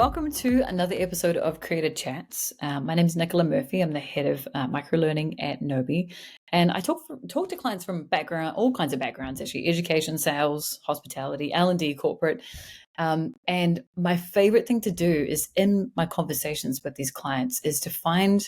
welcome to another episode of Creator Chats. My name is Nicola Murphy. I'm the head of microlearning at Gnowbe, and I talk to clients from all kinds of backgrounds, actually, education, sales, hospitality, L&D, corporate. And my favorite thing to do is in my conversations with these clients is to find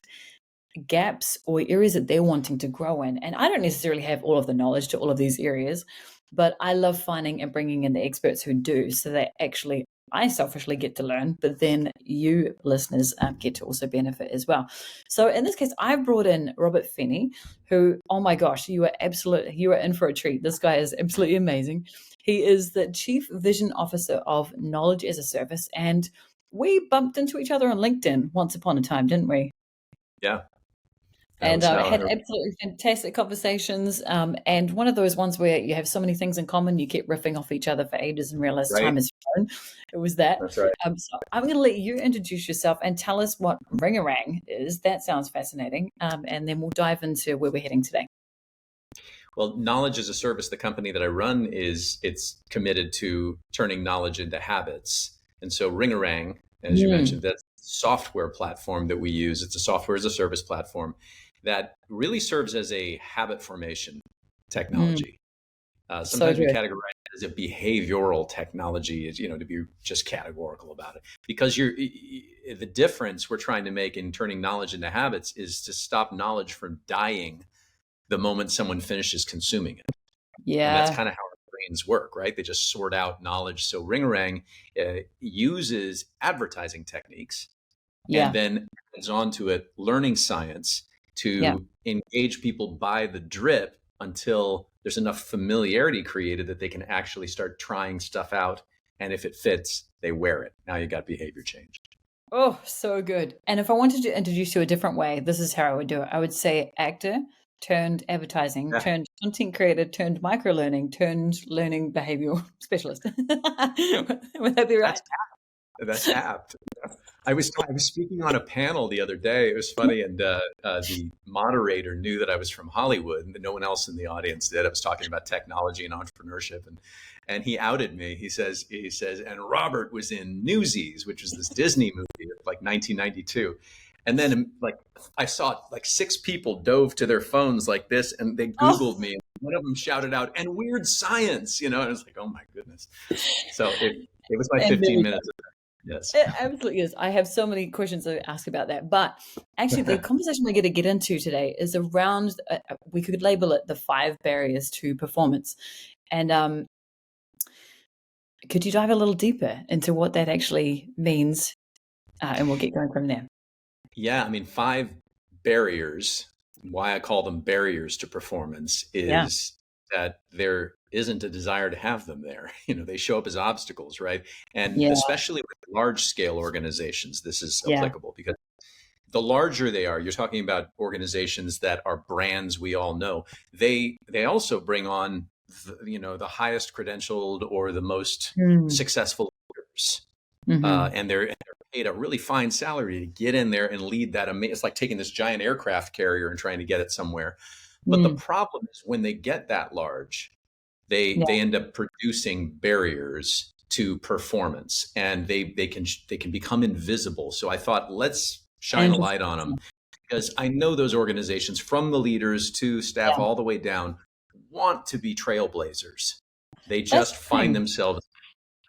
gaps or areas that they're wanting to grow in. And I don't necessarily have all of the knowledge to all of these areas, but I love finding and bringing in the experts who do, so that actually I selfishly get to learn, but then you listeners get to also benefit as well. So in this case, I brought in Robert Feeney, who, oh my gosh, you are in for a treat. This guy is absolutely amazing. He is the Chief Vision Officer of Knowledge as a Service, and we bumped into each other on LinkedIn once upon a time, didn't we? Yeah. And had absolutely fantastic conversations. And one of those ones where you have so many things in common, you keep riffing off each other for ages and realize time is flown. It was that. That's right. So I'm going to let you introduce yourself and tell us what Ringarang is. That sounds fascinating. And then we'll dive into where we're heading today. Well, Knowledge as a Service, the company that I run, it's committed to turning knowledge into habits. And so Ringarang, as you mentioned, that's the software platform that we use. It's a software as a service platform that really serves as a habit formation technology. Sometimes we categorize it as a behavioral technology, to be just categorical about it. Because the difference we're trying to make in turning knowledge into habits is to stop knowledge from dying the moment someone finishes consuming it. Yeah. And that's kind of how our brains work, right? They just sort out knowledge. So Ringarang uses advertising techniques and then adds onto it learning science to engage people by the drip until there's enough familiarity created that they can actually start trying stuff out. And if it fits, they wear it. Now you got behavior change. Oh, so good. And if I wanted to introduce you a different way, this is how I would do it. I would say actor turned advertising, turned content creator, turned microlearning, turned learning behavioral specialist. Would that be right? That's apt. I was speaking on a panel the other day. It was funny, and the moderator knew that I was from Hollywood, and no one else in the audience did. I was talking about technology and entrepreneurship, and he outed me. He says, and Robert was in Newsies, which was this Disney movie of like 1992. And then I saw six people dove to their phones like this, and they Googled me. And one of them shouted out, "And Weird Science," and I was like, "Oh my goodness!" So it was like 15 minutes. Yes, it absolutely is. I have so many questions to ask about that, but actually, the conversation we're going to get into today is around. We could label it the 5 barriers to performance, and could you dive a little deeper into what that actually means, and we'll get going from there. Yeah, I mean, 5 barriers. Why I call them barriers to performance is that there isn't a desire to have them there. They show up as obstacles, right? And especially with large scale organizations, this is applicable because the larger they are, you're talking about organizations that are brands we all know. They also bring on the highest credentialed or the most successful leaders. And they're paid a really fine salary to get in there and lead that. It's like taking this giant aircraft carrier and trying to get it somewhere. But the problem is when they get that large, they end up producing barriers to performance, and they can become invisible. So I thought, let's shine a light on them, because I know those organizations, from the leaders to staff all the way down, want to be trailblazers. They just find themselves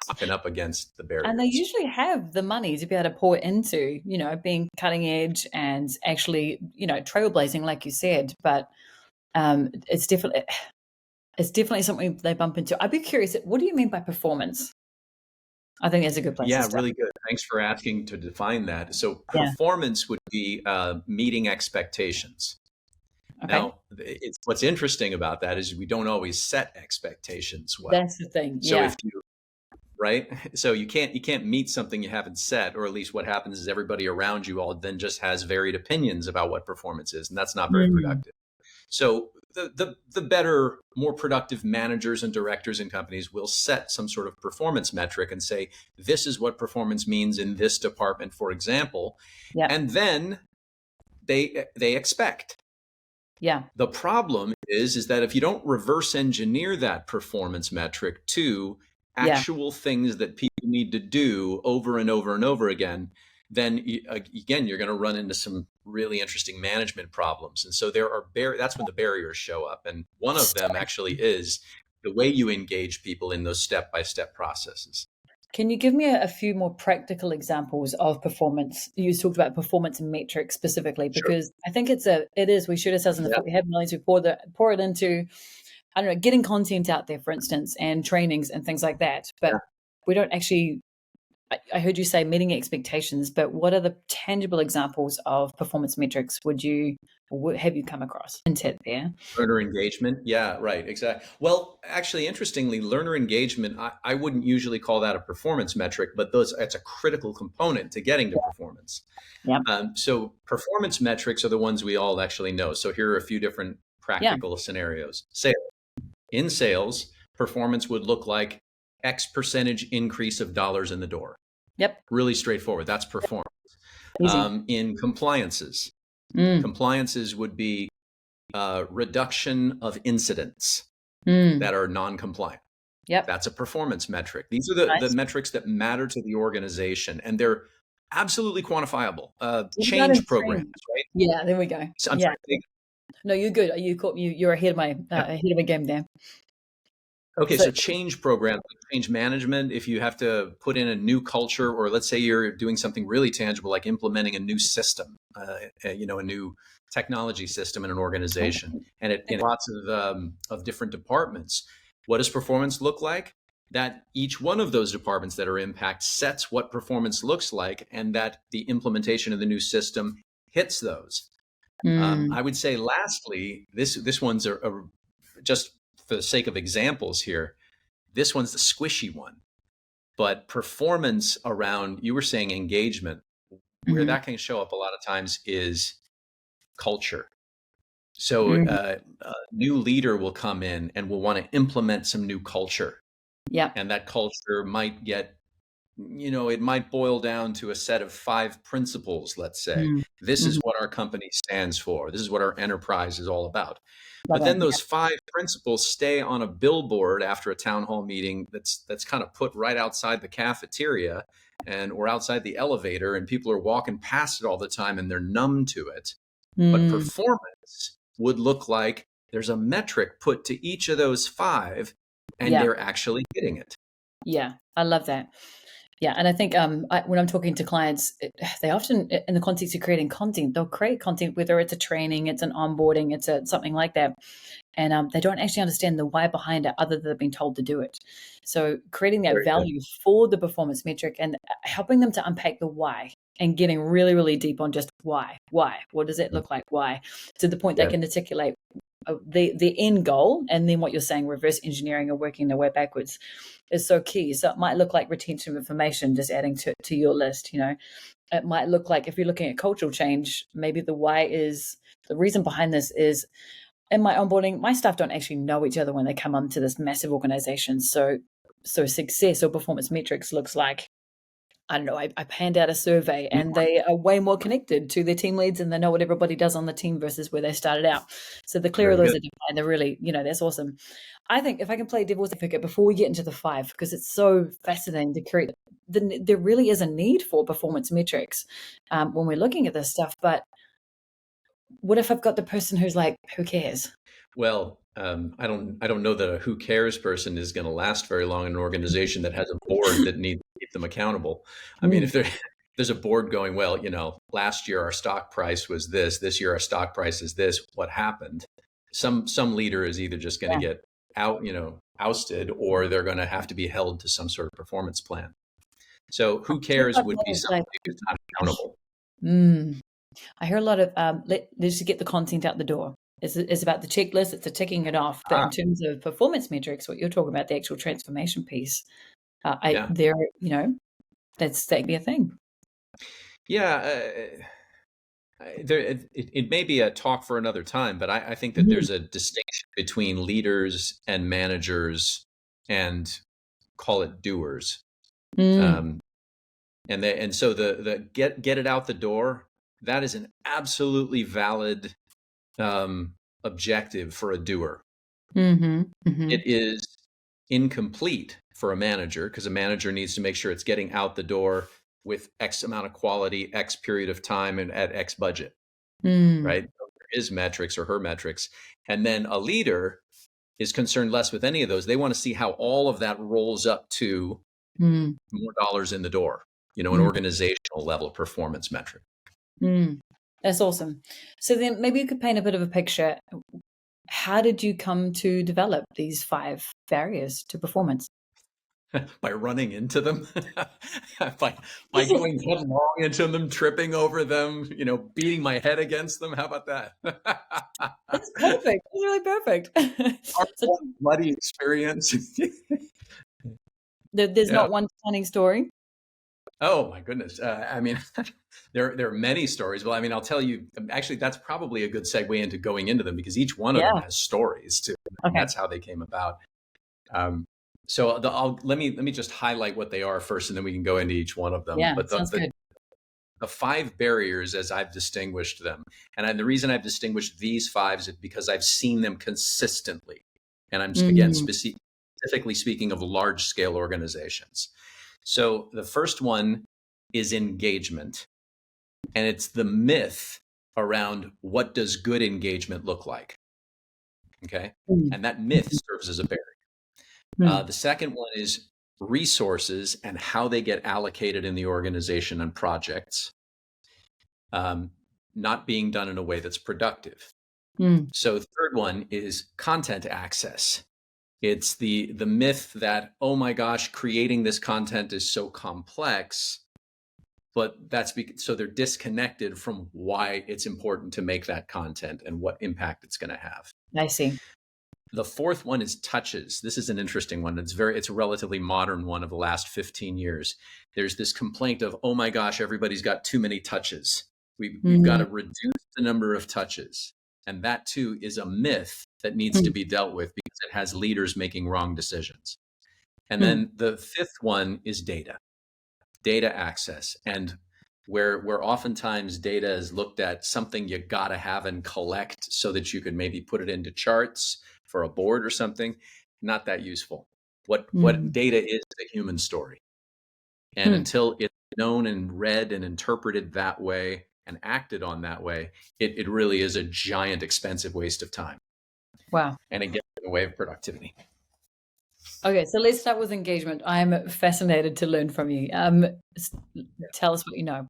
knocking up against the barriers. And they usually have the money to be able to pour into, being cutting edge and actually, trailblazing, like you said. But it's definitely something they bump into. I'd be curious, what do you mean by performance? I think that's a good place to start. Yeah, really good. Thanks for asking to define that. So performance would be meeting expectations. Okay. Now, what's interesting about that is we don't always set expectations well. That's the thing. So if you right? So you can't meet something you haven't set, or at least what happens is everybody around you all then just has varied opinions about what performance is, and that's not very productive. So the better, more productive managers and directors in companies will set some sort of performance metric and say, this is what performance means in this department, for example. And then they expect. The problem is that if you don't reverse engineer that performance metric to actual things that people people need to do over and over and over again, then again, you're going to run into some really interesting management problems. And so that's when the barriers show up. And one of them actually is the way you engage people in those step-by-step processes. Can you give me a few more practical examples of performance? You talked about performance and metrics specifically, because I think we shoot ourselves in the foot. We have millions, we pour it into, I don't know, getting content out there, for instance, and trainings and things like that. But we don't actually, I heard you say meeting expectations, but what are the tangible examples of performance metrics have you come across? Intent there. Learner engagement. Yeah, right. Exactly. Well, actually, interestingly, learner engagement, I wouldn't usually call that a performance metric, but it's a critical component to getting to performance. Yeah. So performance metrics are the ones we all actually know. So here are a few different practical scenarios. In sales, performance would look like X percentage increase of dollars in the door. Yep. Really straightforward. That's performance. In compliances, compliances would be reduction of incidents that are non-compliant. Yep. That's a performance metric. These are the metrics that matter to the organization, and they're absolutely quantifiable. Change programs, right? Yeah, there we go. So no, you're good. You're ahead of my game there. Okay, so change programs, change management, if you have to put in a new culture, or let's say you're doing something really tangible, like implementing a new system, a new technology system in an organization, and in lots of different departments, what does performance look like? That each one of those departments that are impacted sets what performance looks like, and that the implementation of the new system hits those. I would say lastly, this one's just for the sake of examples here, this one's the squishy one. But performance around, you were saying engagement, where that can show up a lot of times is culture. So a new leader will come in and will want to implement some new culture. Yeah. And that culture might get, it might boil down to a set of 5 principles, let's say. This is what our company stands for. This is what our enterprise is all about. But then those 5 principles stay on a billboard after a town hall meeting that's kind of put right outside the cafeteria or outside the elevator, and people are walking past it all the time and they're numb to it. But performance would look like there's a metric put to each of those 5, and they're actually hitting it. Yeah, I love that. Yeah, and I think when I'm talking to clients, they often, in the context of creating content, they'll create content, whether it's a training, it's an onboarding, it's something like that, and they don't actually understand the why behind it, other than they've been told to do it. So creating that value for the performance metric and helping them to unpack the why, and getting really, really deep on just why, what does it look like, why, to the point they can articulate the end goal, and then what you're saying, reverse engineering or working their way backwards, is so key. So it might look like retention of information, just adding to your list. It might look like, if you're looking at cultural change, maybe the why is, the reason behind this is, in my onboarding, my staff don't actually know each other when they come onto this massive organization. So success or performance metrics looks like, I don't know, I panned out a survey, and they are way more connected to their team leads, and they know what everybody does on the team versus where they started out. So the clearer those are defined, they're really, that's awesome. I think if I can play devil's advocate before we get into the 5, because it's so fascinating to create, there really is a need for performance metrics when we're looking at this stuff. But what if I've got the person who's like, who cares? Well, I don't know that a who cares person is going to last very long in an organization that has a board that needs to keep them accountable. I mean, if there's a board going, well, last year our stock price was this year our stock price is this, what happened? Some leader is either just going to get ousted, or they're going to have to be held to some sort of performance plan. So who cares would be somebody who's not accountable. I hear a lot of let's just get the content out the door. It's about the checklist. It's a ticking it off. But in terms of performance metrics, what you're talking about, the actual transformation piece, that could be a thing. Yeah. It may be a talk for another time, but I think that there's a distinction between leaders and managers, and call it doers. And so the get it out the door, that is an absolutely valid objective for a doer. It is incomplete for a manager, because a manager needs to make sure it's getting out the door with X amount of quality, X period of time, and at X budget, right? His metrics or her metrics. And then a leader is concerned less with any of those. They want to see how all of that rolls up to more dollars in the door, an organizational level performance metric. That's awesome. So then maybe you could paint a bit of a picture. How did you come to develop these 5 barriers to performance? By running into them, by going headlong into them, tripping over them, beating my head against them. How about that? That's perfect. That's really perfect. Our bloody experience. There's not one stunning story. Oh my goodness. I mean, there are many stories. Well, I mean, I'll tell you, actually, that's probably a good segue into going into them, because each one of them has stories too. Okay. That's how they came about. So let me just highlight what they are first, and then we can go into each one of them. Yeah, but sounds good. The 5 barriers, as I've distinguished them, and the reason I've distinguished these 5 is because I've seen them consistently. And I'm, again, specifically speaking of large scale organizations. So the first one is engagement. And it's the myth around what does good engagement look like. Okay. And that myth serves as a barrier. The second one is resources and how they get allocated in the organization and projects, not being done in a way that's productive. So the third one is content access. It's the myth that, oh my gosh, creating this content is so complex, but so they're disconnected from why it's important to make that content and what impact it's going to have. I see. The fourth one is touches. This is an interesting one. It's a relatively modern one of the last 15 years. There's this complaint of, oh my gosh, everybody's got too many touches. We've got to reduce the number of touches. And that too is a myth that needs to be dealt with, because it has leaders making wrong decisions. And then the fifth one is data access. And where oftentimes data is looked at something you got to have and collect so that you can maybe put it into charts for a board or something, not that useful. What data is the human story. And until it's known and read and interpreted that way and acted on that way, it really is a giant expensive waste of time. Wow. And it gets in the way of productivity. Okay, so let's start with engagement. I'm fascinated to learn from you. Tell us what you know.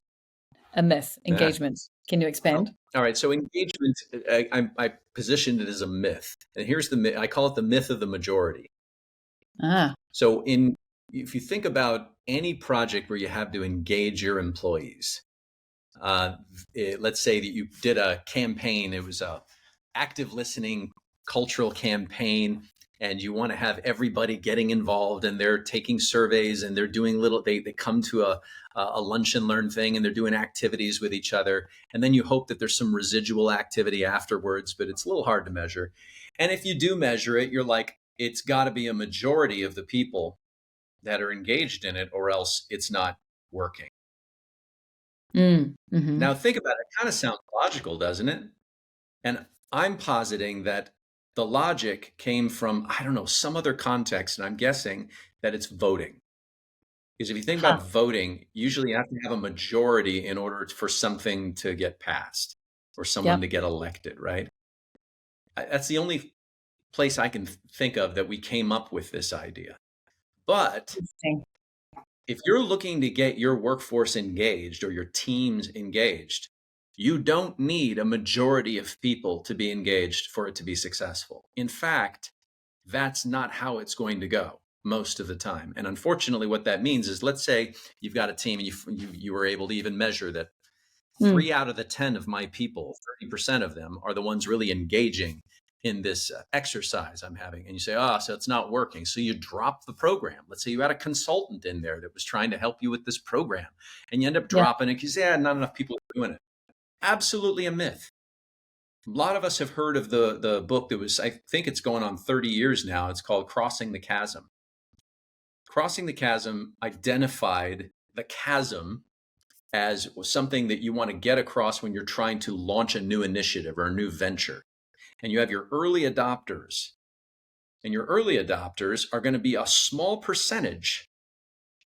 A myth, engagement. Can you expand? All right. So engagement, I positioned it as a myth. And here's the myth. I call it the myth of the majority. So if you think about any project where you have to engage your employees, let's say that you did a campaign, it was a active listening cultural campaign, and you want to have everybody getting involved, and they're taking surveys, and they're doing they come to a lunch and learn thing, and they're doing activities with each other. And then you hope that there's some residual activity afterwards, but it's a little hard to measure. And if you do measure it, you're like, it's got to be a majority of the people that are engaged in it, or else it's not working. Now think about it. It kind of sounds logical, doesn't it? And I'm positing that the logic came from, I don't know, some other context, and I'm guessing that it's voting. Because if you think about voting, usually you have to have a majority in order for something to get passed or someone to get elected, right? That's the only place I can think of that we came up with this idea. But if you're looking to get your workforce engaged or your teams engaged, you don't need a majority of people to be engaged for it to be successful. In fact, that's not how it's going to go most of the time. And unfortunately, what that means is, let's say you've got a team and you were able to even measure that 3 out of the 10 of my people, 30% of them, are the ones really engaging in this exercise I'm having. And you say, so it's not working. So you drop the program. Let's say you had a consultant in there that was trying to help you with this program, and you end up dropping it because, not enough people are doing it. Absolutely a myth. A lot of us have heard of the book that was, I think it's going on 30 years now. It's called Crossing the Chasm. Crossing the Chasm identified the chasm as something that you want to get across when you're trying to launch a new initiative or a new venture. And you have your early adopters, And your early adopters are going to be a small percentage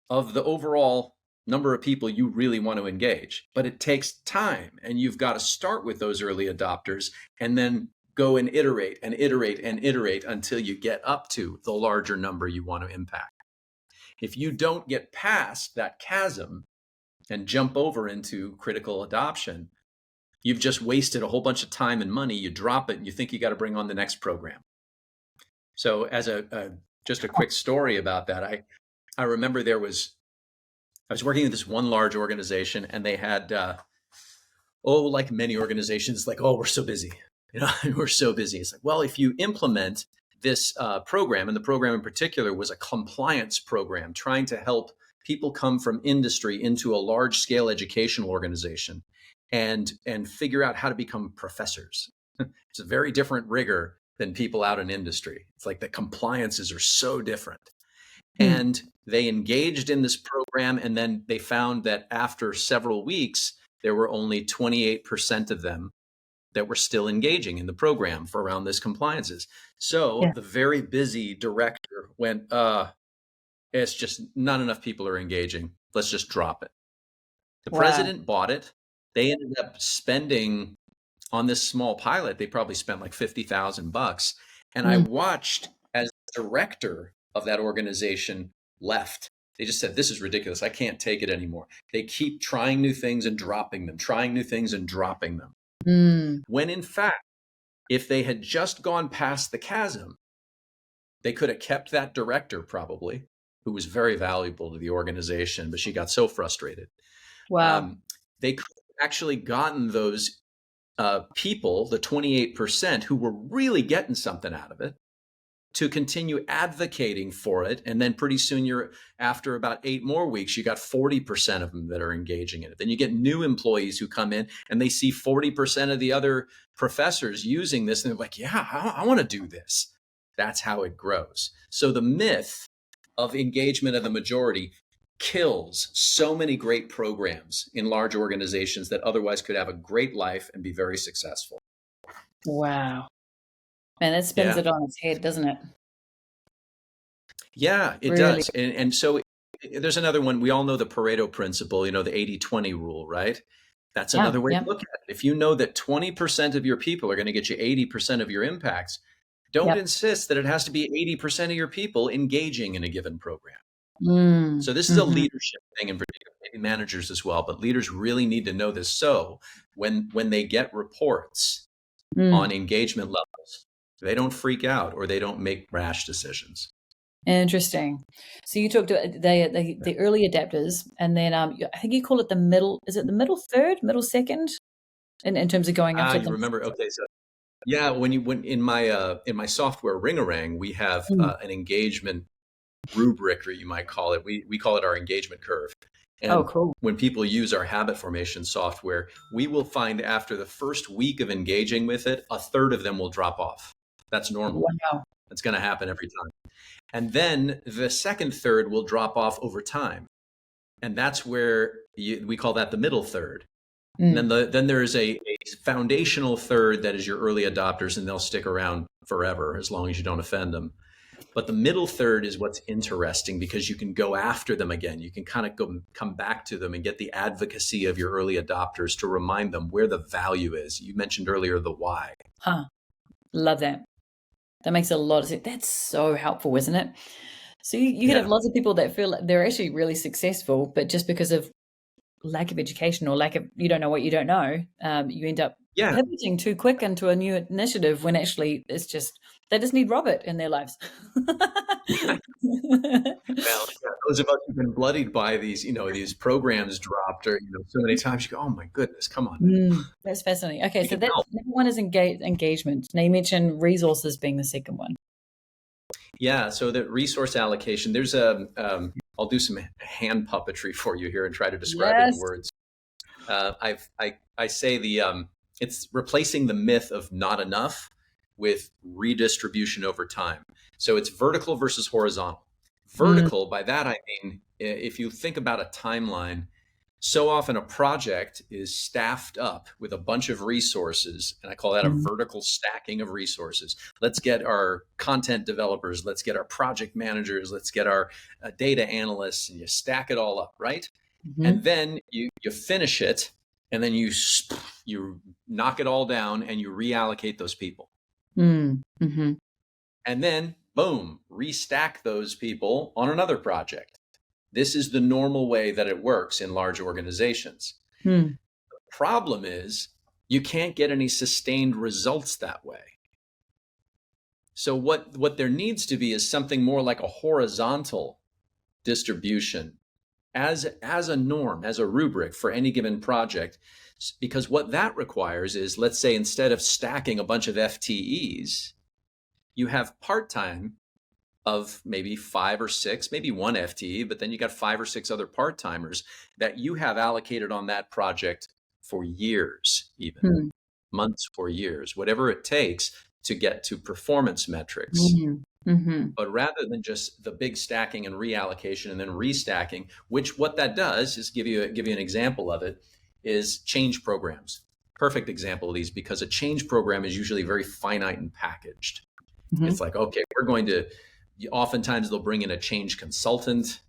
of the overall number of people you really want to engage. But it takes time, and you've got to start with those early adopters and then go and iterate and iterate and iterate until you get up to the larger number you want to impact. If you don't get past that chasm and jump over into critical adoption, you've just wasted a whole bunch of time and money. You drop it and you think you got to bring on the next program. So as just a quick story about that, I remember I was working with this one large organization, and they had, like many organizations, like, oh, we're so busy. We're so busy. It's like, well, if you implement this program, and the program in particular was a compliance program trying to help people come from industry into a large scale educational organization and figure out how to become professors. It's a very different rigor than people out in industry. It's like the compliances are so different. And they engaged in this program, and then they found that after several weeks, there were only 28% of them that were still engaging in the program for around this compliances. So the very busy director went, it's just not enough people are engaging. Let's just drop it. The president bought it. They ended up spending on this small pilot. They probably spent like $50,000. And I watched as the director of that organization left. They just said, this is ridiculous. I can't take it anymore. They keep trying new things and dropping them, trying new things and dropping them. When in fact, if they had just gone past the chasm, they could have kept that director probably, who was very valuable to the organization, but she got so frustrated. They could have actually gotten those people, the 28% who were really getting something out of it, to continue advocating for it. And then pretty soon after about 8 more weeks, you got 40% of them that are engaging in it. Then you get new employees who come in and they see 40% of the other professors using this. And they're like, yeah, I want to do this. That's how it grows. So the myth of engagement of the majority kills so many great programs in large organizations that otherwise could have a great life and be very successful. Wow. Man, that spins it on its head, doesn't it? Yeah, it does. And so there's another one. We all know the Pareto principle, the 80-20 rule, right? That's another way to look at it. If you know that 20% of your people are going to get you 80% of your impacts, don't insist that it has to be 80% of your people engaging in a given program. So this is a leadership thing, in particular, maybe managers as well, but leaders really need to know this. So when they get reports on engagement levels, they don't freak out or they don't make rash decisions. Interesting. So you talked about the early adapters, and then I think you call it the middle. Is it the middle third, middle second, in terms of going after them? You remember? Okay, so yeah, when in my software Ringarang, we have an engagement rubric, or you might call it. We call it our engagement curve. And cool. When people use our habit formation software, we will find after the first week of engaging with it, a third of them will drop off. That's normal. Wow. That's going to happen every time. And then the second third will drop off over time. And that's where we call that the middle third. And then there's a foundational third that is your early adopters, and they'll stick around forever as long as you don't offend them. But the middle third is what's interesting, because you can go after them again. You can kind of come back to them and get the advocacy of your early adopters to remind them where the value is. You mentioned earlier the why. Love that. That makes a lot of sense. That's so helpful, isn't it? So you could have lots of people that feel like they're actually really successful, but just because of lack of education or lack of, you don't know what you don't know, you end up pivoting too quick into a new initiative when actually it's just, they just need Robert in their lives. Well, those of us who've been bloodied by these, these programs dropped, or so many times, you go, oh my goodness, come on. That's fascinating. Okay, so that number one is engagement. Now you mentioned resources being the second one. Yeah, so the resource allocation, there's I'll do some hand puppetry for you here and try to describe it in words. I say it's replacing the myth of not enough with redistribution over time. So it's vertical versus horizontal. Vertical, by that I mean, if you think about a timeline, So often a project is staffed up with a bunch of resources, and I call that a Mm. vertical stacking of resources. Let's get our content developers, let's get our project managers, let's get our data analysts, and you stack it all up, right? Mhm. And then you finish it, and then you knock it all down and you reallocate those people. Mm. Mhm. And then boom, restack those people on another project. This is the normal way that it works in large organizations. Mm. Problem is, you can't get any sustained results that way. So what there needs to be is something more like a horizontal distribution as a norm, as a rubric for any given project. Because what that requires is, let's say, instead of stacking a bunch of FTEs, you have part-time of maybe 5 or 6, maybe one FTE, but then you got 5 or 6 other part-timers that you have allocated on that project for years, even Mm. months or years, whatever it takes to get to performance metrics. Mhm. Mhm. But rather than just the big stacking and reallocation and then restacking, which what that does is give you an example of it, is change programs. Perfect example of these, because a change program is usually very finite and packaged. Mhm. It's like, okay, oftentimes they'll bring in a change consultant.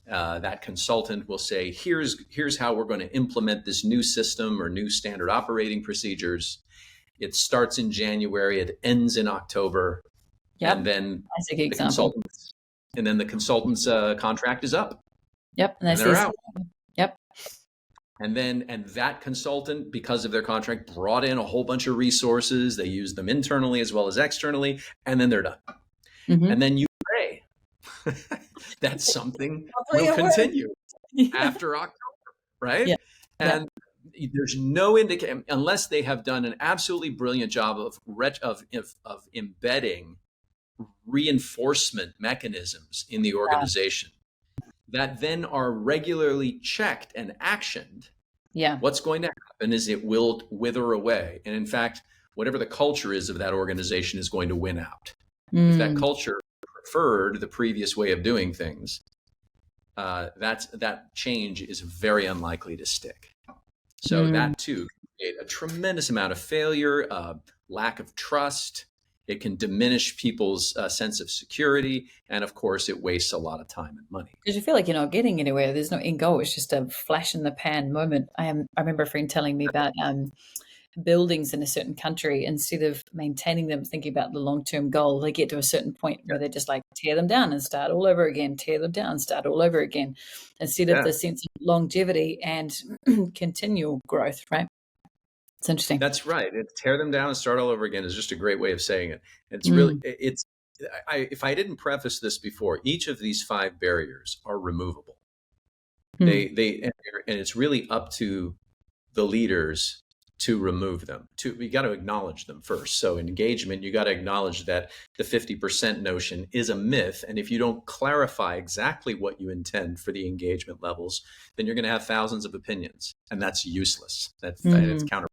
That consultant will say, here's how we're going to implement this new system or new standard operating procedures. It starts in January, it ends in October, and Yep. then Classic the example. consultant's contract is up, Yep, and and that's they're this. out. Yep. And that consultant, because of their contract, brought in a whole bunch of resources. They use them internally as well as externally, and then they're done. Mhm. And then you pray that something Hopefully will it works. continue Yeah. after October, right? Yeah. Yeah. And there's no indication, unless they have done an absolutely brilliant job of embedding reinforcement mechanisms in the organization that then are regularly checked and actioned. Yeah. What's going to happen is it will wither away. And in fact, whatever the culture is of that organization is going to win out. If that Mm. culture preferred the previous way of doing things, that change is very unlikely to stick. So Mm. that too can create a tremendous amount of failure, lack of trust. It can diminish people's sense of security, and of course, it wastes a lot of time and money. Because you feel like you're not getting anywhere. There's no end goal. It's just a flash in the pan moment. I remember a friend telling me about buildings in a certain country. Instead of maintaining them, thinking about the long term goal, they get to a certain point where they just like tear them down and start all over again. Tear them down, start all over again. Instead of Yeah, the sense of longevity and continual growth. Right? It's interesting. that's right. Tear them down and start all over again is just a great way of saying it. It's really, Mm. it's, if I didn't preface this before, each of these 5 barriers are removable. Mm. And it's really up to the leaders to remove them. You got to acknowledge them first. So engagement, you got to acknowledge that the 50% notion is a myth. And if you don't clarify exactly what you intend for the engagement levels, then you're going to have thousands of opinions, and that's useless. It's Mm. counterproductive.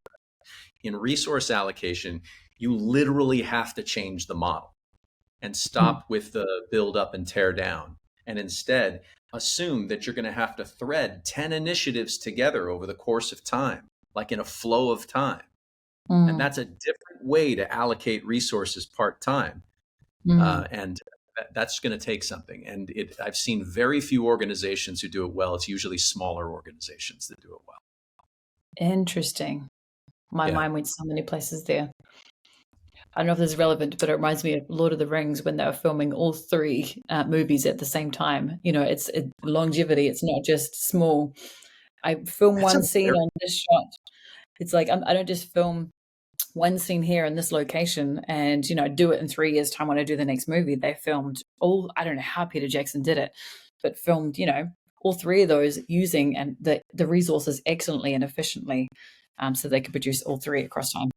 In resource allocation, you literally have to change the model and Mm. stop with the build up and tear down, and instead assume that you're going to have to thread 10 initiatives together over the course of time, like in a flow of time. And Mm. that's a different way to allocate resources part-time. Mm. And that's going to take something. And I've seen very few organizations who do it well. It's usually smaller organizations that do it well. Interesting. My Yeah. mind went so many places there. I don't know if this is relevant, but it reminds me of Lord of the Rings when they were filming all 3 movies at the same time. It's longevity. It's not just small. I film That's a one scene very, on this shot. It's like I don't just film one scene here in this location and do it in 3 years' time when I do the next movie. They filmed all. I don't know how Peter Jackson did it, but filmed all 3 of those using and the resources excellently and efficiently, so they could produce all 3 across time.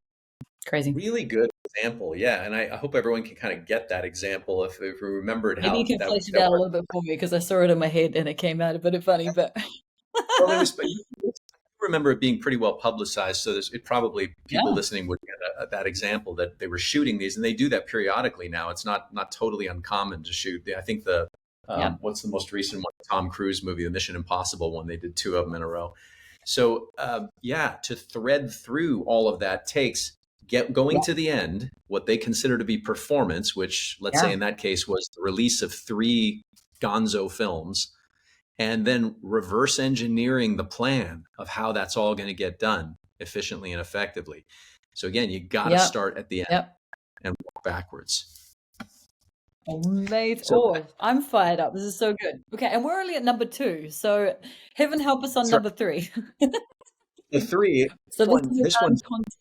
Crazy. really good example. Yeah. And I hope everyone can kind of get that example if we remembered Maybe you how can that, flesh it that out a worked. little bit for me because I saw it in my head and it came out a bit funny, but Well, you remember it being pretty well publicized. So it probably, people yeah. listening would get that example that they were shooting these, and they do that periodically now. It's not totally uncommon to shoot. I think the Yeah. What's the most recent one? Tom Cruise movie, the Mission Impossible one. They did two of them in a row. So to thread through all of that takes going Yeah. to the end, what they consider to be performance, which let's say Yeah. in that case was the release of 3 gonzo films, and then reverse engineering the plan of how that's all going to get done efficiently and effectively. So again, you got to Yeah. start at the end Yeah. and work backwards. Amazing. So, Oh, I'm fired up. This is so good. Okay, and we're only at number 2. So heaven help us on sorry, number 3. the 3, So this is this around one, content.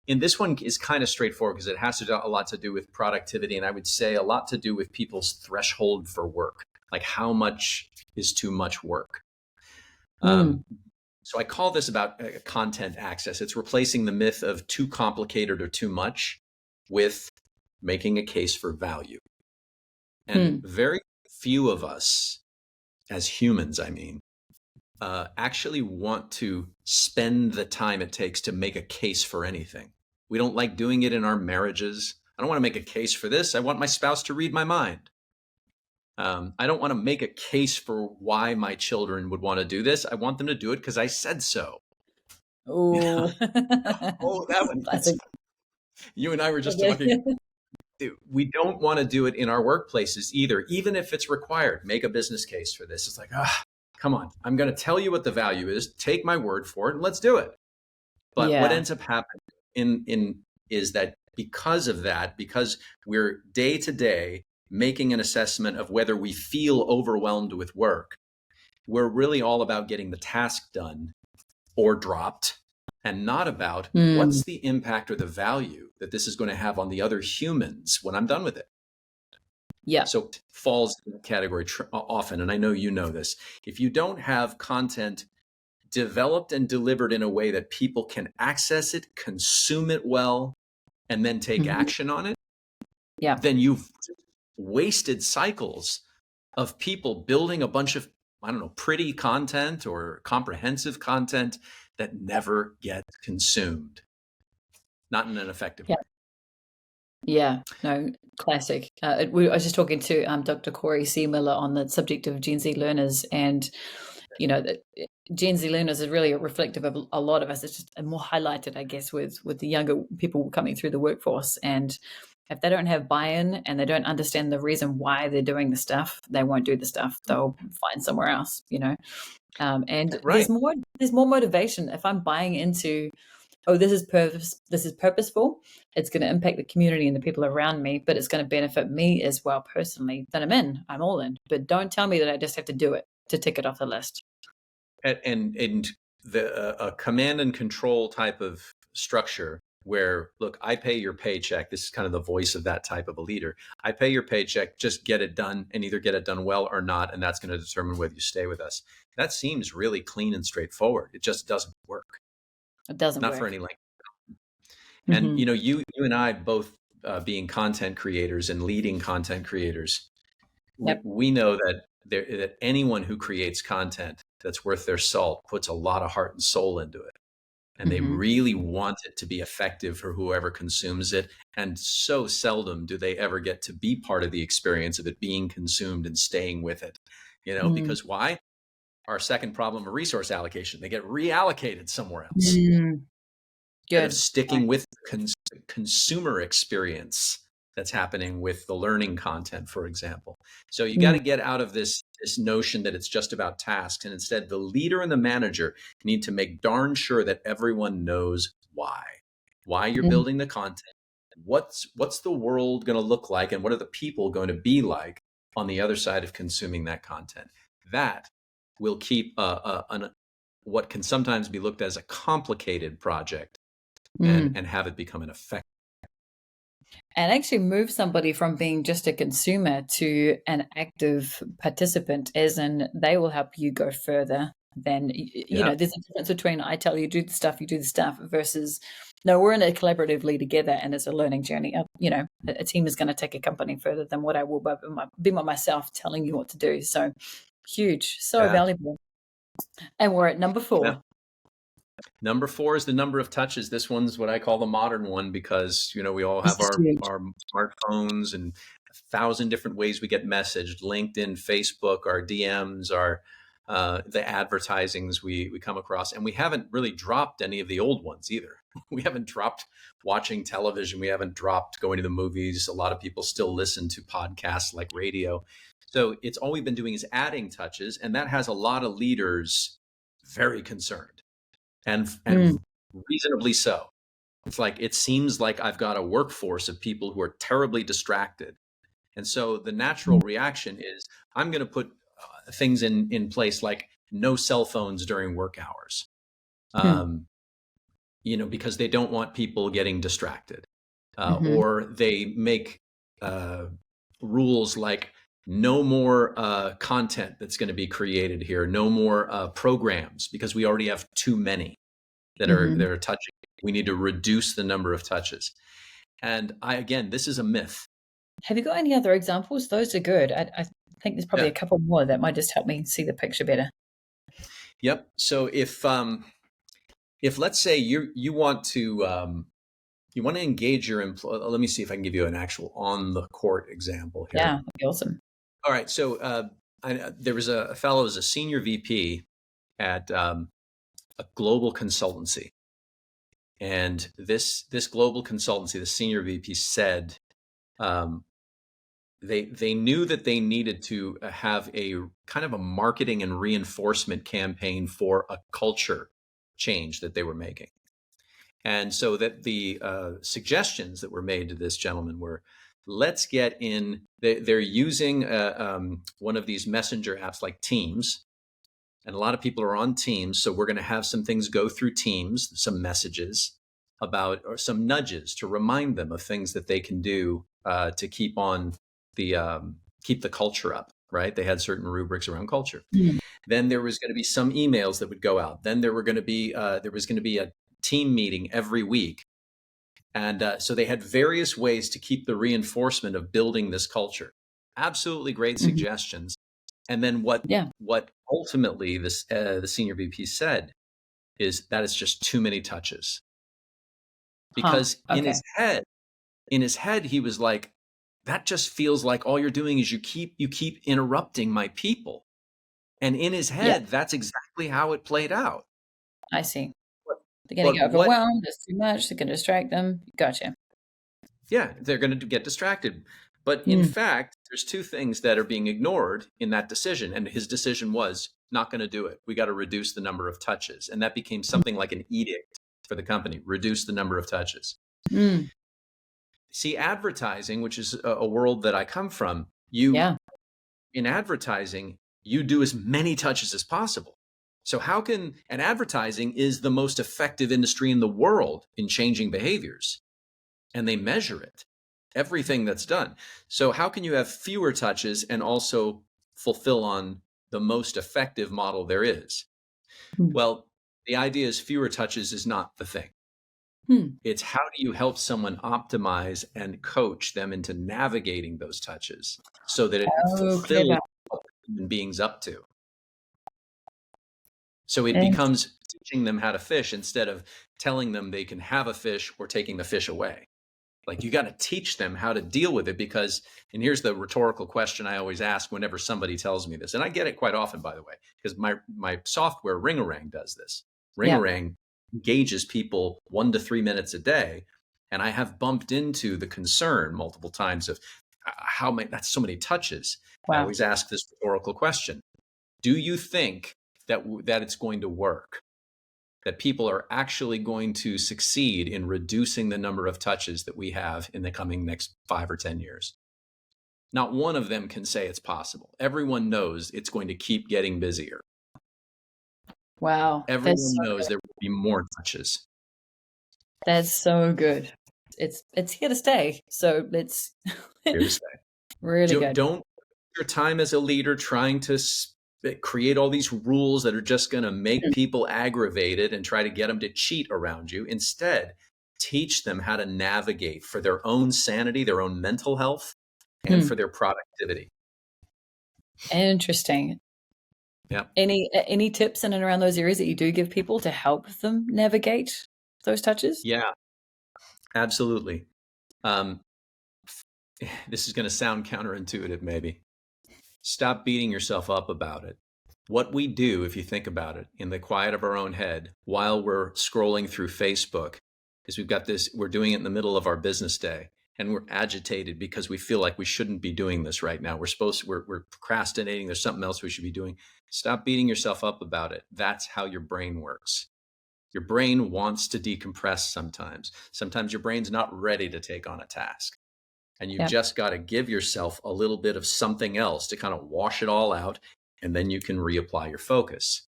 and this one is kind of straightforward because it has to do a lot to do with productivity, and I would say a lot to do with people's threshold for work, like how much is too much work. So I call this about content access. It's replacing the myth of too complicated or too much with making a case for value. And very few of us, as humans, I mean, actually want to spend the time it takes to make a case for anything. We don't like doing it in our marriages. I don't want to make a case for this. I want my spouse to read my mind. I don't want to make a case for why my children would want to do this. I want them to do it because I said so. Oh, Oh, that one. classic. You and I were just talking. We don't want to do it in our workplaces either, even if it's required. Make a business case for this. It's like, come on. I'm going to tell you what the value is. Take my word for it and let's do it. But what ends up happening is that because of that, because we're day to day making an assessment of whether we feel overwhelmed with work, we're really all about getting the task done or dropped, and not about what's the impact or the value that this is going to have on the other humans when I'm done with it. Yeah. So it falls in the category often, and I know you know this. If you don't have content developed and delivered in a way that people can access it, consume it well, and then take action on it, then you've wasted cycles of people building a bunch of, I don't know, pretty content or comprehensive content that never gets consumed, not in an effective way. Yeah, no, classic. I was just talking to Dr. Corey C. Miller on the subject of Gen Z learners, and that Gen Z learners is really reflective of a lot of us. It's just more highlighted, I guess, with the younger people coming through the workforce. And if they don't have buy-in and they don't understand the reason why they're doing the stuff, they won't do the stuff. They'll find somewhere else, And Right. there's more motivation if I'm buying into, this is purposeful. It's going to impact the community and the people around me, but it's going to benefit me as well personally. Then I'm all in. But don't tell me that I just have to do it to tick it off the list. And the command and control type of structure where, look, I pay your paycheck. This is kind of the voice of that type of a leader. I pay your paycheck, just get it done, and either get it done well or not, and that's going to determine whether you stay with us. That seems really clean and straightforward. It just doesn't work. It doesn't not work. for any length. And you and I both being content creators and leading content creators, we know that anyone who creates content that's worth their salt puts a lot of heart and soul into it. And they really want it to be effective for whoever consumes it. And so seldom do they ever get to be part of the experience of it being consumed and staying with it. Because why? Our second problem of resource allocation. They get reallocated somewhere else. Instead of sticking with consumer experience that's happening with the learning content, for example. So you got to get out of this notion that it's just about tasks, and instead the leader and the manager need to make darn sure that everyone knows why you're building the content, what's the world going to look like, and what are the people going to be like on the other side of consuming that content. That will keep what can sometimes be looked as a complicated project and have it become an effective. And actually move somebody from being just a consumer to an active participant, as in they will help you go further than, there's a difference between I tell you do the stuff, you do the stuff, versus, no, we're in it collaboratively together and it's a learning journey. A team is going to take a company further than what I will be by myself telling you what to do. So huge, so valuable. And we're at number 4. Yeah. Number 4 is the number of touches. This one's what I call the modern one because, we all have our smartphones and 1,000 different ways we get messaged: LinkedIn, Facebook, our DMs, our the advertisings we come across. And we haven't really dropped any of the old ones either. We haven't dropped watching television. We haven't dropped going to the movies. A lot of people still listen to podcasts like radio. So it's all we've been doing is adding touches, and that has a lot of leaders very concerned, and reasonably so. It's like, it seems like I've got a workforce of people who are terribly distracted. And so the natural reaction is, I'm going to put things in place like no cell phones during work hours, because they don't want people getting distracted. Or they make rules like no more content that's going to be created here, no more programs, because we already have too many that are touching. We need to reduce the number of touches. And again, this is a myth. Have you got any other examples? Those are good. I think there's probably a couple more that might just help me see the picture better. Yep. So if let's say you want to engage your employee, let me see if I can give you an actual on the court example here. Yeah, that'd be awesome. All right. So there was a fellow who was a senior VP at a global consultancy. And this global consultancy, the senior VP said, they knew that they needed to have a kind of a marketing and reinforcement campaign for a culture change that they were making. And so that the suggestions that were made to this gentleman were, let's get in, they're using one of these messenger apps like Teams. And a lot of people are on Teams. So we're going to have some things go through Teams, some messages about, or some nudges to remind them of things that they can do to keep on keep the culture up, right? They had certain rubrics around culture. Then there was going to be some emails that would go out. Then there was going to be a team meeting every week. And so they had various ways to keep the reinforcement of building this culture. Absolutely great suggestions. And then what ultimately the senior VP said is that it's just too many touches. Because in his head, he was like, that just feels like all you're doing is you keep interrupting my people. And in his head, that's exactly how it played out. I see. They're going to get overwhelmed. It's too much. They're going to distract them. Gotcha. Yeah, they're going to get distracted. But in fact, there's two things that are being ignored in that decision. And his decision was not going to do it. We got to reduce the number of touches. And that became something like an edict for the company, reduce the number of touches. See, advertising, which is a world that I come from, in advertising, you do as many touches as possible. So and advertising is the most effective industry in the world in changing behaviors. And they measure it, everything that's done. So how can you have fewer touches and also fulfill on the most effective model there is? Well, the idea is fewer touches is not the thing. It's how do you help someone optimize and coach them into navigating those touches so that it fulfills what human beings up to. So it becomes teaching them how to fish instead of telling them they can have a fish or taking the fish away. Like, you got to teach them how to deal with it because, and here's the rhetorical question I always ask whenever somebody tells me this, and I get it quite often, by the way, because my software Ringarang does this. Ringarang engages people 1 to 3 minutes a day, and I have bumped into the concern multiple times of that's so many touches. I always ask this rhetorical question: do you think that it's going to work? That people are actually going to succeed in reducing the number of touches that we have in the coming next 5 or 10 years? Not one of them can say it's possible. Everyone knows it's going to keep getting busier. Wow. Everyone knows there will be more touches. That's so good. It's here to stay. So it's here to stay. Really good. Don't waste your time as a leader trying to create all these rules that are just going to make people aggravated and try to get them to cheat around you. Instead, teach them how to navigate for their own sanity, their own mental health, and for their productivity. Interesting. Yeah. Any tips in and around those areas that you do give people to help them navigate those touches? Yeah, absolutely. this is going to sound counterintuitive, maybe. Stop beating yourself up about it. What we do, if you think about it, in the quiet of our own head, while we're scrolling through Facebook, is we're doing it in the middle of our business day, and we're agitated because we feel like we shouldn't be doing this right now. We're procrastinating. There's something else we should be doing. Stop beating yourself up about it. That's how your brain works. Your brain wants to decompress sometimes. Sometimes your brain's not ready to take on a task. And you've just got to give yourself a little bit of something else to kind of wash it all out, and then you can reapply your focus.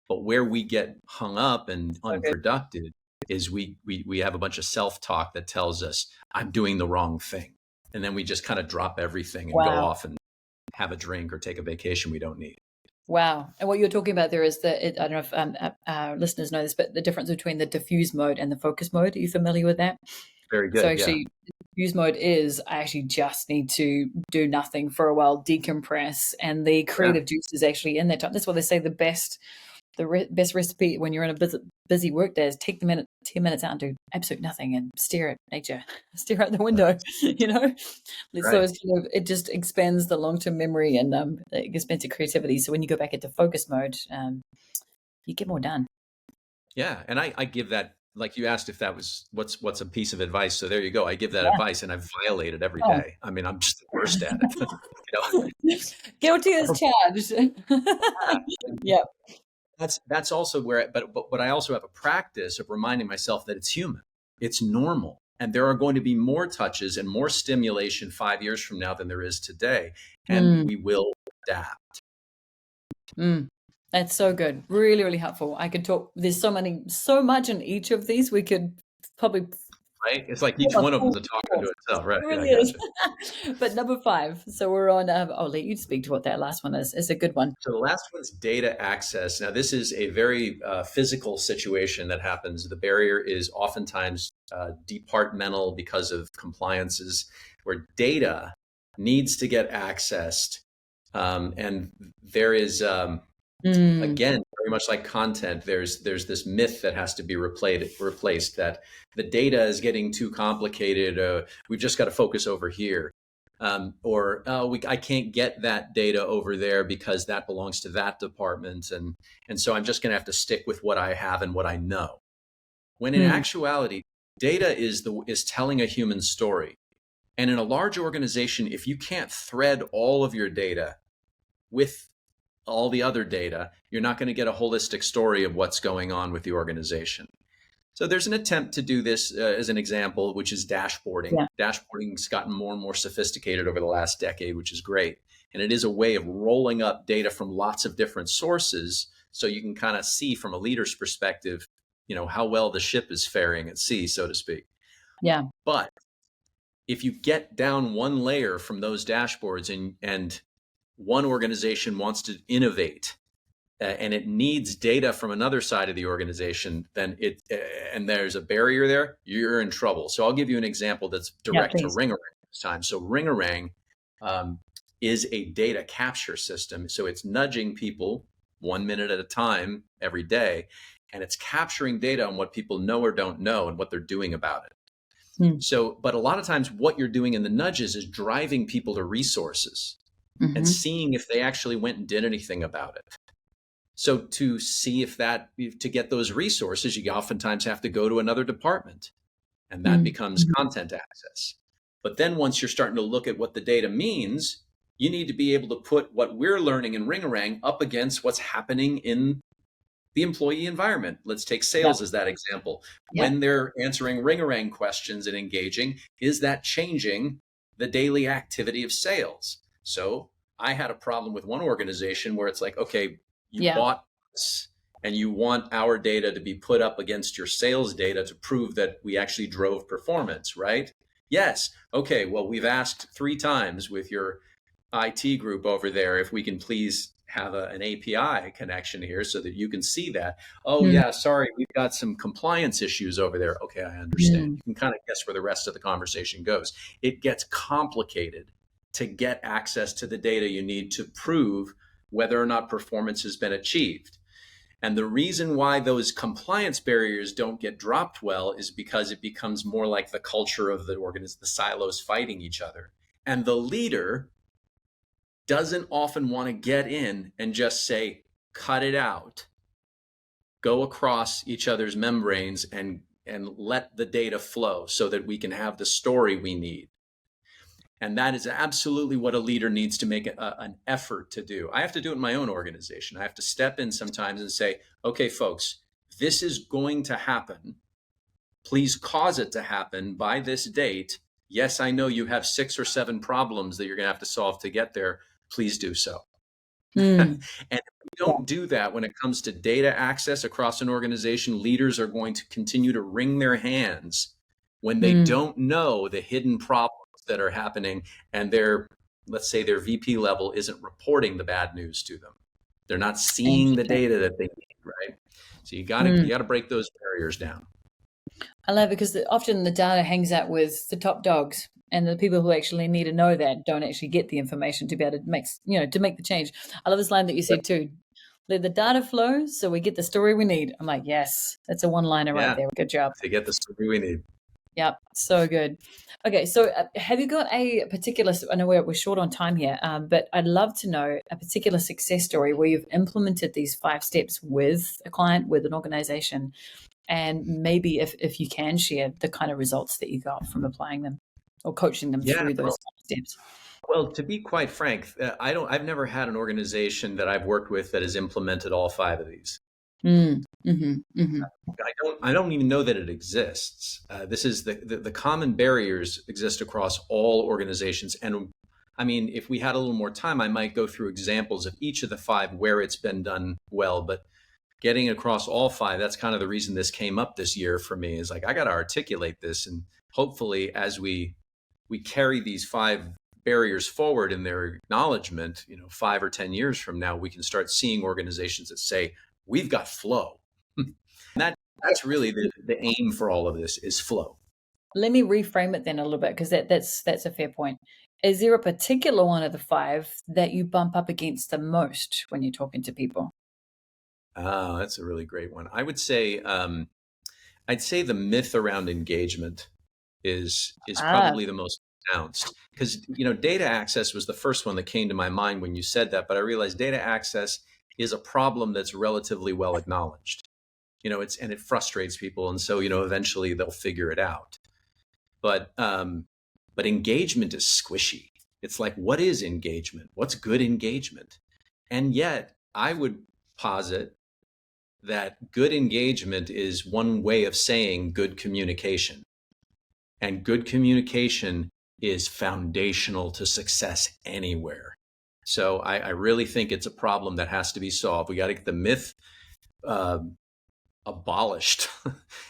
But where we get hung up and unproductive is we have a bunch of self-talk that tells us, I'm doing the wrong thing. And then we just kind of drop everything and go off and have a drink or take a vacation we don't need. Wow. And what you're talking about there is I don't know if our listeners know this, but the difference between the diffuse mode and the focus mode. Are you familiar with that? Very good. So actually, diffuse mode is I actually just need to do nothing for a while, decompress, and the creative juice is actually in that time. That's why they say the best recipe when you're in a busy work day is take 10 minutes out and do absolutely nothing and stare at nature, stare out the window, you know. So it's it just expands the long-term memory and it expands your creativity. So when you go back into focus mode, you get more done. Yeah, and I give that, like you asked if that was what's a piece of advice. So there you go. I give that advice and I violate it every day. I mean, I'm just the worst at it. Guilty as charged. Yeah. That's also where, but I also have a practice of reminding myself that it's human, it's normal. And there are going to be more touches and more stimulation 5 years from now than there is today. And we will adapt. That's so good. Really, really helpful. I could talk, there's so much in each of these. We could probably. Right? It's like each one of them is a talk unto itself, right? It really is. But number 5. So we're on, I'll let you speak to what that last one is. It's a good one. So the last one's data access. Now, this is a very physical situation that happens. The barrier is oftentimes departmental because of compliances, where data needs to get accessed. And there is, again, very much like content, there's this myth that has to be replaced that the data is getting too complicated. We've just got to focus over here. I can't get that data over there because that belongs to that department. And so I'm just going to have to stick with what I have and what I know. When in actuality, data is telling a human story. And in a large organization, if you can't thread all of your data with all the other data, you're not going to get a holistic story of what's going on with the organization. So there's an attempt to do this as an example, which is dashboarding. Yeah. Dashboarding's gotten more and more sophisticated over the last decade, which is great. And it is a way of rolling up data from lots of different sources so you can kind of see from a leader's perspective, how well the ship is faring at sea, so to speak. Yeah. But if you get down one layer from those dashboards and one organization wants to innovate and it needs data from another side of the organization, then and there's a barrier there, you're in trouble. So I'll give you an example that's direct to Ringarang this time. So Ringarang is a data capture system. So it's nudging people 1 minute at a time every day, and it's capturing data on what people know or don't know and what they're doing about it. So, but a lot of times what you're doing in the nudges is driving people to resources and seeing if they actually went and did anything about it. So to see to get those resources, you oftentimes have to go to another department, and that becomes content access. But then once you're starting to look at what the data means, you need to be able to put what we're learning in Ringarang up against what's happening in the employee environment. Let's take sales as that example. When they're answering Ringarang questions and engaging, is that changing the daily activity of sales? So I had a problem with one organization where it's like, okay, you bought this and you want our data to be put up against your sales data to prove that we actually drove performance, right? Yes. Okay. Well, we've asked 3 times with your IT group over there if we can please have an API connection here so that you can see that. Oh, yeah, sorry, we've got some compliance issues over there. Okay, I understand. You can kind of guess where the rest of the conversation goes. It gets complicated to get access to the data you need to prove whether or not performance has been achieved. And the reason why those compliance barriers don't get dropped well is because it becomes more like the culture of the silos fighting each other. And the leader doesn't often want to get in and just say, cut it out, go across each other's membranes and let the data flow so that we can have the story we need. And that is absolutely what a leader needs to make an effort to do. I have to do it in my own organization. I have to step in sometimes and say, okay, folks, this is going to happen. Please cause it to happen by this date. Yes, I know you have 6 or 7 problems that you're going to have to solve to get there. Please do so. And if we don't do that when it comes to data access across an organization, leaders are going to continue to wring their hands when they don't know the hidden problems that are happening, and let's say their VP level isn't reporting the bad news to them. They're not seeing the data that they need, right? So you got to break those barriers down. I love it because often the data hangs out with the top dogs, and the people who actually need to know that don't actually get the information to be able to make the change. I love this line that you said too. Let the data flow so we get the story we need. I'm like, yes, that's a one-liner right there. Good job. To get the story we need. Yep, so good. Okay, so have you got a particular, I know we're short on time here, but I'd love to know a particular success story where you've implemented these 5 steps with a client, with an organization, and maybe if you can share the kind of results that you got from applying them or coaching them through those steps. Well, to be quite frank, I've never had an organization that I've worked with that has implemented all 5 of these. I don't even know that it exists. This is the common barriers exist across all organizations. And I mean, if we had a little more time, I might go through examples of each of the 5 where it's been done well, but getting across all 5, that's kind of the reason this came up this year for me, is like, I got to articulate this. And hopefully as we carry these 5 barriers forward in their acknowledgement, 5 or 10 years from now, we can start seeing organizations that say, we've got flow. That's really the aim for all of this, is flow. Let me reframe it then a little bit, because that's a fair point. Is there a particular one of the 5 that you bump up against the most when you're talking to people? That's a really great one. I would say, I'd say the myth around engagement is probably the most pronounced, because data access was the first one that came to my mind when you said that, but I realized data access is a problem that's relatively well acknowledged. And it frustrates people, and so eventually they'll figure it out. But engagement is squishy. It's like, what is engagement? What's good engagement? And yet, I would posit that good engagement is one way of saying good communication, and good communication is foundational to success anywhere. So I really think it's a problem that has to be solved. We got to get the myth abolished.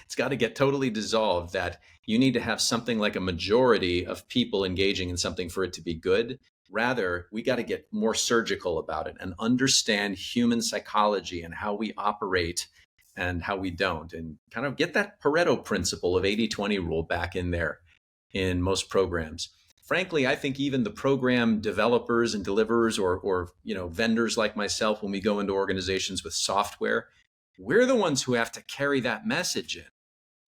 It's got to get totally dissolved that you need to have something like a majority of people engaging in something for it to be good. Rather, we got to get more surgical about it and understand human psychology and how we operate and how we don't, and kind of get that Pareto principle of 80-20 rule back in there in most programs. Frankly, I think even the program developers and deliverers or vendors like myself, when we go into organizations with software, we're the ones who have to carry that message in.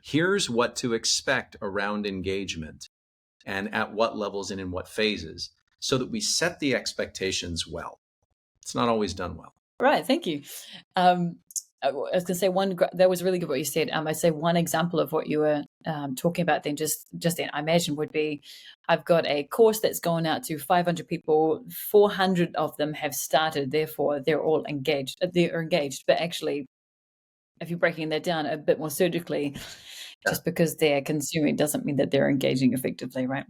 Here's what to expect around engagement and at what levels and in what phases, so that we set the expectations well. It's not always done well. Right. Thank you. I was going to say that was really good what you said. I'd say one example of what you were talking about then, just then, I imagine would be, I've got a course that's going out to 500 people. 400 of them have started. Therefore, they're all engaged. They're engaged. But actually, if you're breaking that down a bit more surgically, just because they're consuming doesn't mean that they're engaging effectively, right?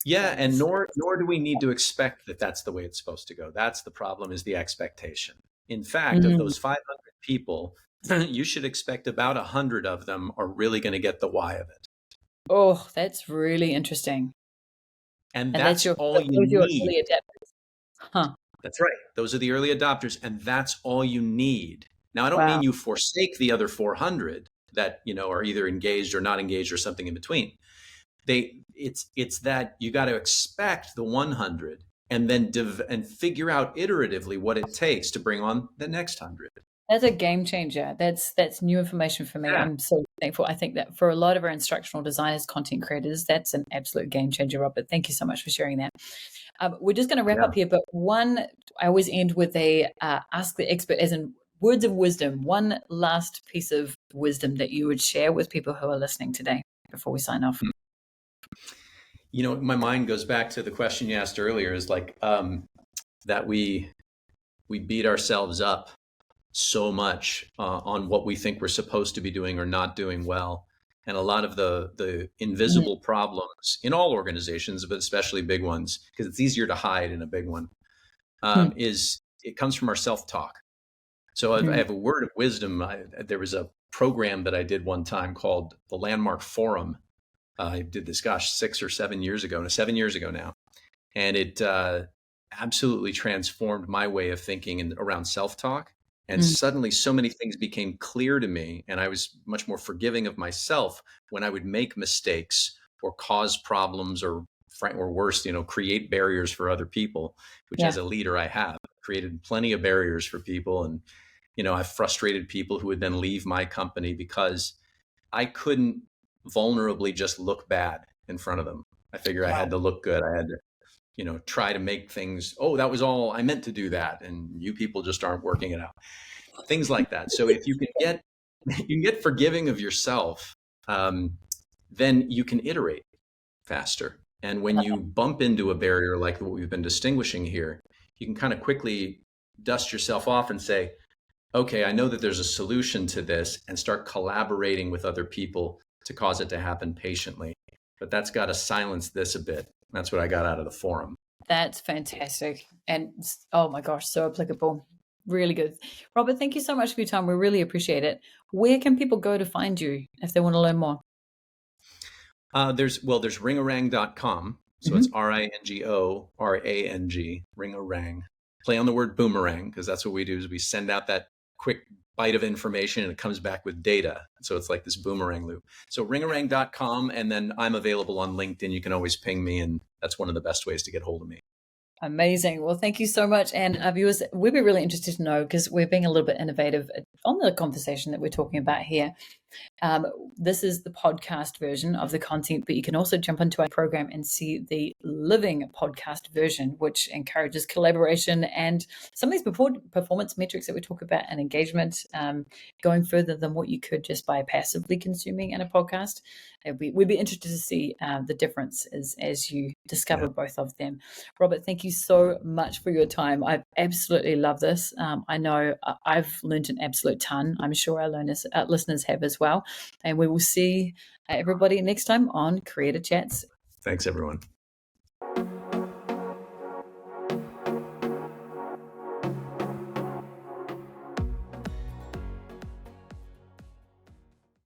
Yeah, and nor do we need to expect that that's the way it's supposed to go. That's the problem, is the expectation. In fact, of those 500 people, you should expect about 100 of them are really going to get the why of it. Oh, that's really interesting. And that's all you need. Early adapters. Huh. That's right. Those are the early adopters, and that's all you need. Now, I don't mean you forsake the other 400 that are either engaged or not engaged or something in between. It's that you got to expect the 100 and then and figure out iteratively what it takes to bring on the next 100. That's a game changer. That's new information for me. Yeah. I'm so thankful. I think that for a lot of our instructional designers, content creators, that's an absolute game changer, Robert. Thank you so much for sharing that. We're just going to wrap Yeah. up here, but I always end with a ask the expert, as in words of wisdom. One last piece of wisdom that you would share with people who are listening today before we sign off. My mind goes back to the question you asked earlier, is like that we beat ourselves up so much on what we think we're supposed to be doing or not doing well. And a lot of the invisible problems in all organizations, but especially big ones, because it's easier to hide in a big one, is it comes from our self-talk. So I have a word of wisdom. There was a program that I did one time called the Landmark Forum. I did this, 7 years ago now. And it absolutely transformed my way of thinking around self-talk. And suddenly so many things became clear to me. And I was much more forgiving of myself when I would make mistakes or cause problems or worse, create barriers for other people, which as a leader I have created plenty of barriers for people. And, I've frustrated people who would then leave my company because I couldn't vulnerably just look bad in front of them. I figure I had to look good. I had to, try to make things, that was all I meant to do that. And you people just aren't working it out. Things like that. So if you can get forgiving of yourself, then you can iterate faster. And when you bump into a barrier like what we've been distinguishing here, you can kind of quickly dust yourself off and say, okay, I know that there's a solution to this, and start collaborating with other people to cause it to happen patiently. But that's got to silence this a bit. That's what I got out of the forum. That's fantastic. And oh my gosh, so applicable. Really good. Robert, thank you so much for your time. We really appreciate it. Where can people go to find you if they want to learn more? There's ringarang.com. So it's RINGORANG, ringarang. Play on the word boomerang, because that's what we do, is we send out that quick bite of information and it comes back with data. So it's like this boomerang loop. So ringarang.com, and then I'm available on LinkedIn. You can always ping me, and that's one of the best ways to get hold of me. Amazing. Well, thank you so much. And our viewers, we'd be really interested to know, because we're being a little bit innovative on the conversation that we're talking about here. This is the podcast version of the content, but you can also jump into our program and see the living podcast version, which encourages collaboration and some of these performance metrics that we talk about, and engagement, going further than what you could just by passively consuming in a podcast. We'd be interested to see the difference as you discover both of them. Robert, thank you so much for your time. I absolutely love this. I know I've learned an absolute ton. I'm sure our listeners have as well. And we will see everybody next time on Creator Chats. Thanks, everyone.